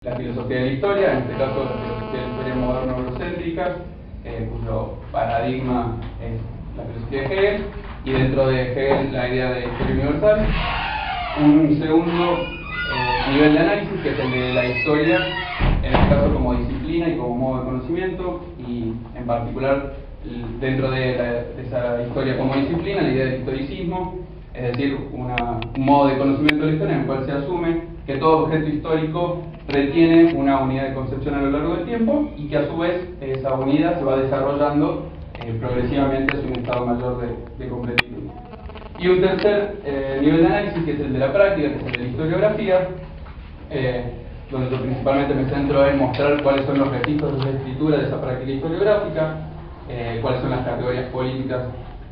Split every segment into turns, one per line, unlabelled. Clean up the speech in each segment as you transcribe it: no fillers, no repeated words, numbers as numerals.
la filosofía de la historia, en este caso la filosofía de la historia moderna eurocéntrica, cuyo paradigma es la filosofía de Hegel, y dentro de Hegel la idea de historia universal. Un segundo nivel de análisis, que es el de la historia, en este caso como disciplina y como modo de conocimiento, y en particular dentro de esa historia como disciplina, la idea del historicismo, es decir, un modo de conocimiento de la historia en el cual se asume que todo objeto histórico retiene una unidad de concepción a lo largo del tiempo y que a su vez esa unidad se va desarrollando progresivamente hacia un estado mayor de completitud. Y un tercer nivel de análisis, que es el de la práctica, que es el de la historiografía, donde yo principalmente me centro en mostrar cuáles son los registros de escritura de esa práctica historiográfica, cuáles son las categorías políticas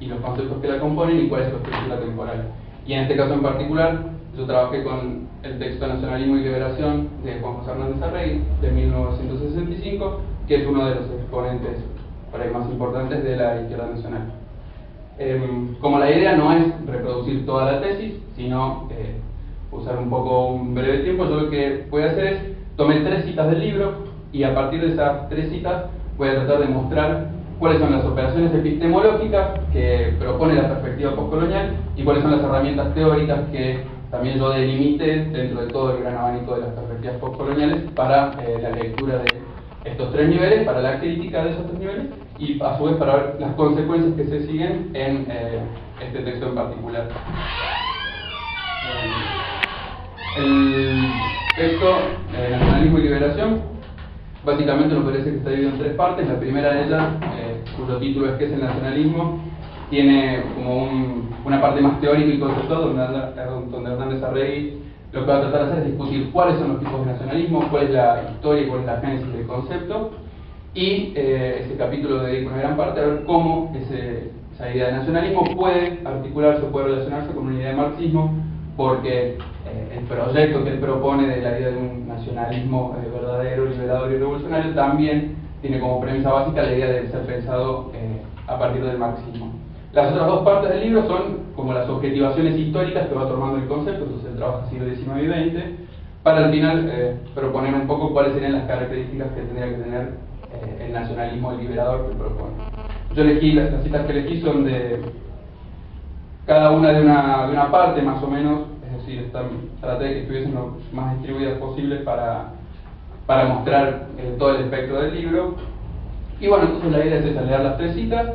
y los conceptos que la componen y cuál es su estructura temporal. Y en este caso en particular, yo trabajé con el texto Nacionalismo y Liberación de Juan José Hernández Arregui, de 1965, que es uno de los exponentes por ahí más importantes de la izquierda nacional. Como la idea no es reproducir toda la tesis, sino usar un poco un breve tiempo, yo lo que voy a hacer es tomé 3 citas del libro y a partir de esas 3 citas voy a tratar de mostrar cuáles son las operaciones epistemológicas que propone la perspectiva postcolonial y cuáles son las herramientas teóricas que también yo delimité dentro de todo el gran abanico de las perspectivas postcoloniales para la lectura de estos 3 niveles, para la crítica de esos 3 niveles y a su vez para ver las consecuencias que se siguen en este texto en particular. El texto Nacionalismo y Liberación básicamente nos parece que está dividido en 3 partes. La primera de ellas, cuyo título es ¿qué es el nacionalismo?, tiene como una parte más teórica y conceptual, donde Hernández Arregui lo que va a tratar de hacer es discutir cuáles son los tipos de nacionalismo, cuál es la historia y cuál es la génesis del concepto, y ese capítulo dedica una gran parte a ver cómo esa idea de nacionalismo puede articularse, puede relacionarse con una idea de marxismo, porque el proyecto que él propone de la idea de un nacionalismo verdadero, liberador y revolucionario también tiene como premisa básica la idea de ser pensado a partir del marxismo. Las otras 2 partes del libro son como las objetivaciones históricas que va tomando el concepto, entonces él trabaja siglo XIX y XX, para al final proponer un poco cuáles serían las características que tendría que tener el nacionalismo liberador que propone. Yo elegí, las citas que elegí son de cada una de una parte más o menos, es decir, traté de que estuviesen lo más distribuidas posibles para mostrar todo el espectro del libro. Y bueno, entonces la idea es esa, leer las 3 citas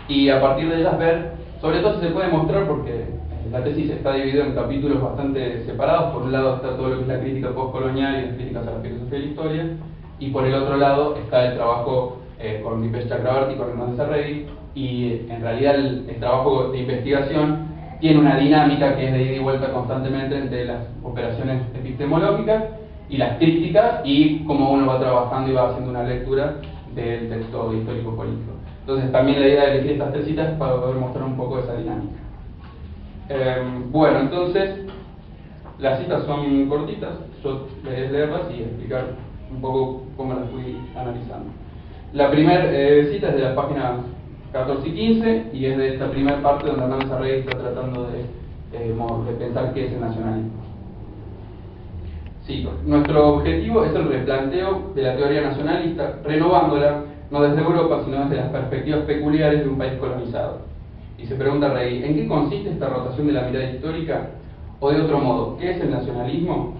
y a partir de ellas ver, sobre todo si se puede mostrar, porque la tesis está dividida en capítulos bastante separados. Por un lado está todo lo que es la crítica postcolonial y las críticas a la filosofía de la historia, y por el otro lado está el trabajo con Dipesh Chakrabarty, con Hernández Arregui, y en realidad el trabajo de investigación tiene una dinámica que es de ida y vuelta constantemente entre las operaciones epistemológicas y las críticas y cómo uno va trabajando y va haciendo una lectura del texto histórico-político. Entonces también la idea de elegir estas 3 citas es para poder mostrar un poco esa dinámica. Bueno, entonces las citas son cortitas, yo les voy a leerlas y explicar un poco cómo las fui analizando. La primera cita es de las páginas 14 y 15 y es de esta primera parte donde Hernández Arregui está tratando de pensar qué es el nacionalismo. Sí, nuestro objetivo es el replanteo de la teoría nacionalista, renovándola no desde Europa, sino desde las perspectivas peculiares de un país colonizado. Y se pregunta Arregui, ¿en qué consiste esta rotación de la mirada histórica? O de otro modo, ¿qué es el nacionalismo?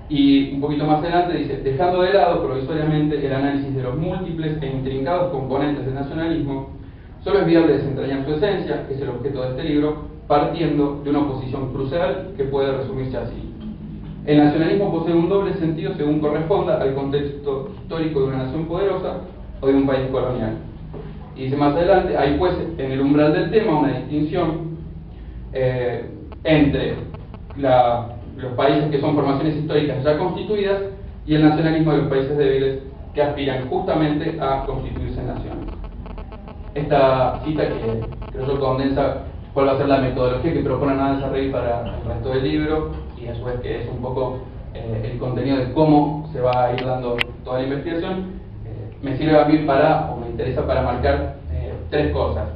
Y un poquito más adelante dice, dejando de lado provisoriamente el análisis de los múltiples e intrincados componentes del nacionalismo, solo es viable desentrañar su esencia, que es el objeto de este libro, partiendo de una oposición crucial que puede resumirse así. El nacionalismo posee un doble sentido según corresponda al contexto histórico de una nación poderosa o de un país colonial. Y dice más adelante, hay pues en el umbral del tema una distinción entre los países que son formaciones históricas ya constituidas y el nacionalismo de los países débiles que aspiran justamente a constituirse en naciones. Esta cita que creo yo condensa cuál va a ser la metodología que propone Hernández Arregui para el resto del libro y a su vez que es un poco el contenido de cómo se va a ir dando toda la investigación, me sirve a mí o me interesa para marcar 3 cosas.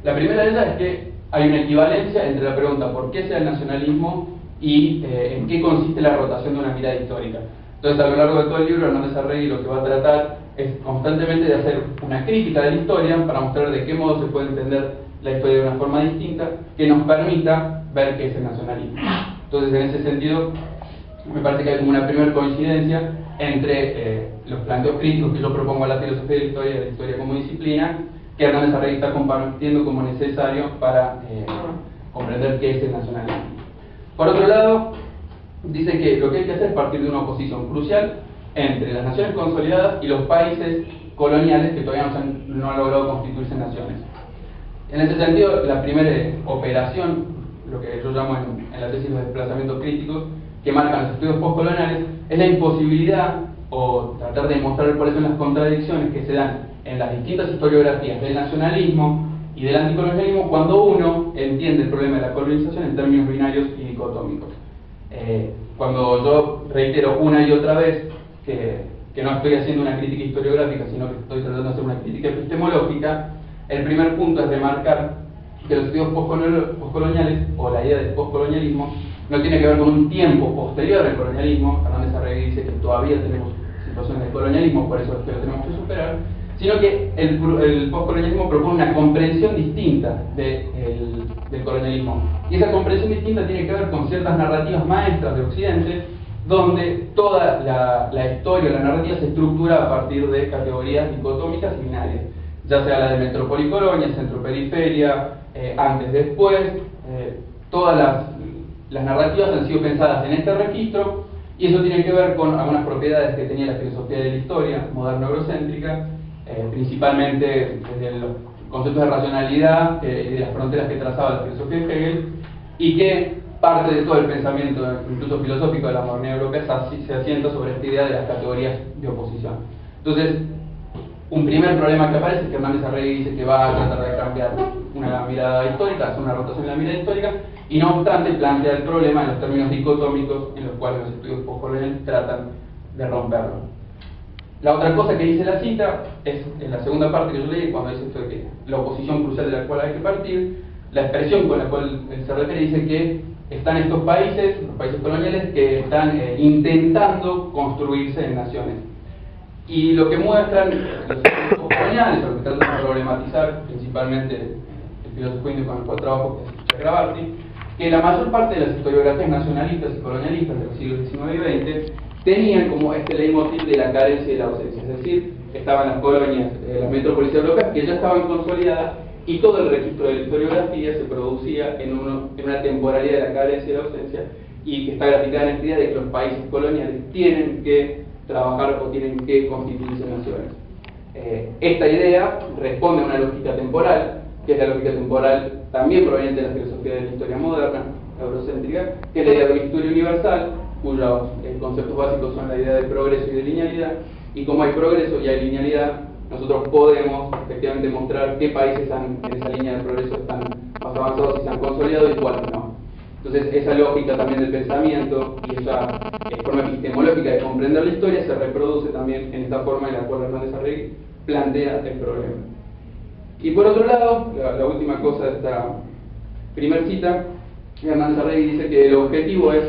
La primera de ellas es que hay una equivalencia entre la pregunta ¿por qué sea el nacionalismo? Y en qué consiste la rotación de una mirada histórica. Entonces, a lo largo de todo el libro, Hernández Arregui lo que va a tratar es constantemente de hacer una crítica de la historia para mostrar de qué modo se puede entender la historia de una forma distinta que nos permita ver qué es el nacionalismo. Entonces, en ese sentido, me parece que hay como una primera coincidencia entre los planteos críticos que yo propongo a la filosofía de la historia como disciplina, que Hernández Arregui está compartiendo como necesario para comprender qué es el nacionalismo. Por otro lado, dice que lo que hay que hacer es partir de una oposición crucial entre las naciones consolidadas y los países coloniales que todavía no han logrado constituirse en naciones. En ese sentido, la primera operación, lo que yo llamo en la tesis los desplazamientos críticos, que marcan los estudios postcoloniales, es la imposibilidad o tratar de demostrar cuáles son las contradicciones que se dan en las distintas historiografías del nacionalismo y del anticolonialismo cuando uno entiende el problema de la colonización en términos binarios y dicotómicos. Cuando yo reitero una y otra vez que no estoy haciendo una crítica historiográfica, sino que estoy tratando de hacer una crítica epistemológica, el primer punto es remarcar que los estudios postcoloniales, o la idea del postcolonialismo, no tiene que ver con un tiempo posterior al colonialismo. Hernández Arregui dice que todavía tenemos situaciones de colonialismo, por eso es que lo tenemos que superar, sino que el postcolonialismo propone una comprensión distinta del colonialismo. Y esa comprensión distinta tiene que ver con ciertas narrativas maestras de Occidente, donde toda la historia, la narrativa se estructura a partir de categorías dicotómicas y binarias, ya sea la de metrópoli y colonia, centro-periferia, antes-después. Todas las narrativas han sido pensadas en este registro, y eso tiene que ver con algunas propiedades que tenía la filosofía de la historia moderna eurocéntrica, principalmente desde los conceptos de racionalidad y de las fronteras que trazaba la filosofía de Hegel, y que parte de todo el pensamiento, incluso filosófico, de la modernidad europea se asienta sobre esta idea de las categorías de oposición. Entonces, un primer problema que aparece es que Hernández Arregui dice que va a tratar de cambiar una mirada histórica, hacer una rotación en la mirada histórica, y no obstante plantea el problema en los términos dicotómicos en los cuales los estudios postcoloniales tratan de romperlo. La otra cosa que dice la cita es en la segunda parte que yo leí, cuando dice esto de que la oposición crucial de la cual hay que partir, la expresión con la cual él se refiere dice que están estos países, los países coloniales, que están intentando construirse en naciones. Y lo que muestran los estudios postcoloniales, o lo que tratan de problematizar principalmente el filósofo indio con el cual trabajo, que es Chakrabarty, que la mayor parte de las historiografías nacionalistas y colonialistas de los siglos XIX y XX tenían como este leitmotiv de la carencia y la ausencia, es decir, estaban las colonias, las metrópolis europeas que ya estaban consolidadas, y todo el registro de la historiografía se producía en una temporalidad de la carencia y la ausencia, y que está graficada en esta idea de que los países coloniales tienen que trabajar o tienen que constituirse en naciones. Esta idea responde a una lógica temporal, que es la lógica temporal también proveniente de la filosofía de la historia moderna, eurocéntrica, que es la idea de una historia universal, cuyos conceptos básicos son la idea de progreso y de linealidad, y como hay progreso y hay linealidad, nosotros podemos efectivamente mostrar qué países en esa línea de progreso están más avanzados y se han consolidado y cuáles no. Entonces, esa lógica también del pensamiento y esa forma epistemológica de comprender la historia se reproduce también en esta forma en la cual Hernández Arregui plantea el problema. Y por otro lado, la última cosa de esta primera cita, Hernández Arregui dice que el objetivo es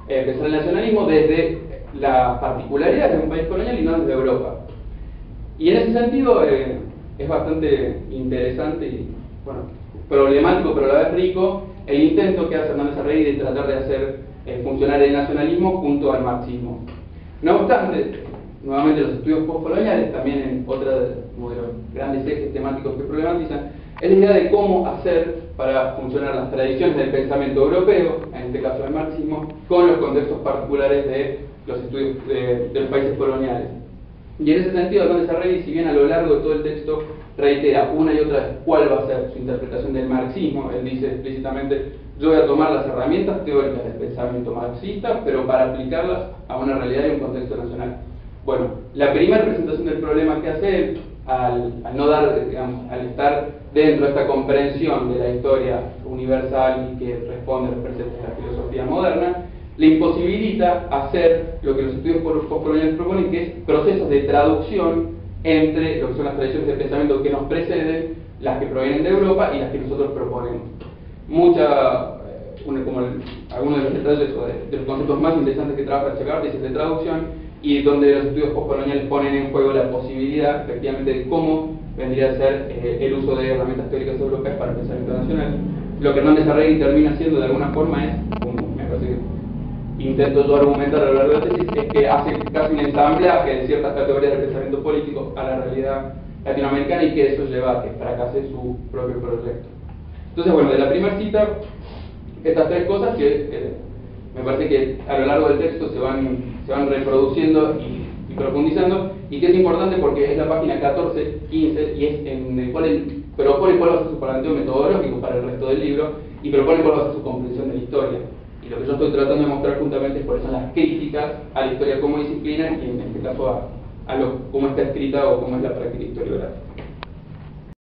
pensar el nacionalismo desde la particularidad de un país colonial y no desde Europa. Y en ese sentido es bastante interesante y problemático, pero a la vez rico, el intento que hace Hernández Arregui de tratar de hacer funcionar el nacionalismo junto al marxismo. No obstante, nuevamente los estudios postcoloniales, también en otra de los grandes ejes temáticos que problematizan, es la idea de cómo hacer para funcionar las tradiciones del pensamiento europeo, en este caso el marxismo, con los contextos particulares de los estudios de los países coloniales. Y en ese sentido, Hernández Arregui, si bien a lo largo de todo el texto reitera una y otra vez cuál va a ser su interpretación del marxismo, él dice explícitamente: yo voy a tomar las herramientas teóricas del pensamiento marxista, pero para aplicarlas a una realidad y un contexto nacional. Bueno, la primera presentación del problema que hace él, al no dar, digamos, al estar dentro de esta comprensión de la historia universal y que responde a los preceptos de la filosofía moderna, le imposibilita hacer lo que los estudios postcoloniales proponen, que es procesos de traducción entre lo que son las tradiciones de pensamiento que nos preceden, las que provienen de Europa y las que nosotros proponemos. Algunos de los detalles o de los conceptos más interesantes que trabaja Chakrabarty es el de traducción, y donde los estudios postcoloniales ponen en juego la posibilidad, efectivamente, de cómo vendría a ser el uso de herramientas teóricas europeas para el pensamiento nacional. Lo que Hernández Arregui termina haciendo de alguna forma es, como me parece que intento yo argumentar a lo largo de la tesis, es que hace casi un ensamblaje de ciertas categorías del pensamiento político a la realidad latinoamericana y que eso lleva a que fracase su propio proyecto. Entonces, bueno, de la primera cita, estas tres cosas que me parece que a lo largo del texto se van reproduciendo y profundizando, y que es importante porque es la página 14, 15, y es en el cual él propone cuál va a ser su planteo metodológico para el resto del libro, y propone cuál va a ser su comprensión de la historia. Y lo que yo estoy tratando de mostrar juntamente es cuáles son las críticas a la historia como disciplina, y en este caso a cómo está escrita o cómo es la práctica historiográfica.